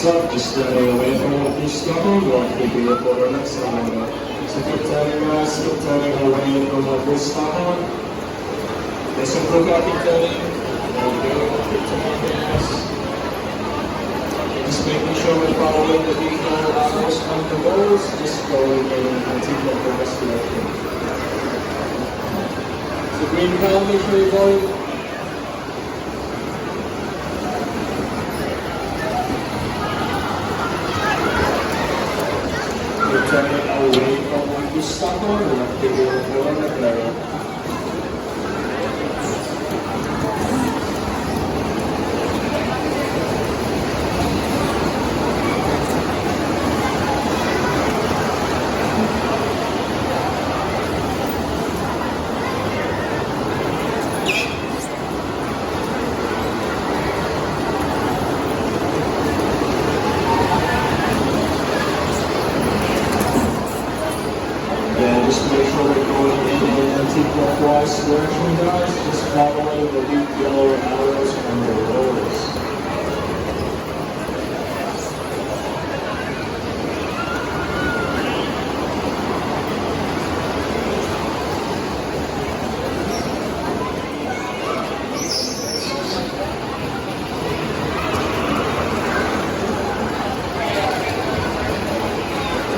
stop, just stay away from what you're stopping. You want to be a quarter next time. So keep turning away from what you're stopping. Reciprocating turning. Okay, keep turning guys. Just making sure we're following the vehicle hours on the roads, just going in anti-clockwise direction. So green car, make sure you're going. Turning away from what you stop on, we'll have to go forward and level. Just make sure we're going in an anti-clockwise direction, guys. Just following the deep yellow arrows on the roads.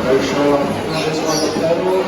Make sure that is on the pedal.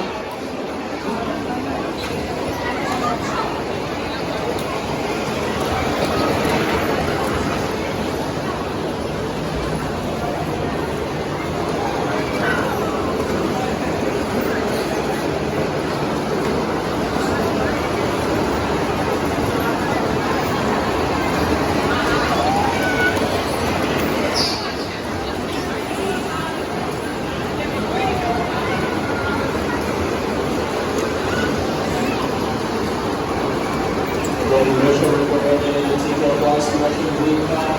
Make sure we're going in the anti-clockwise direction, green car.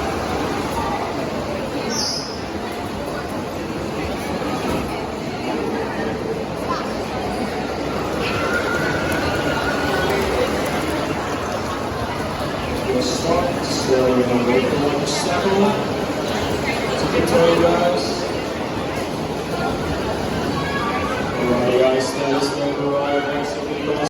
We'll start, so we're going to wait for 1 second. Take your time, guys. Alright, guys, stand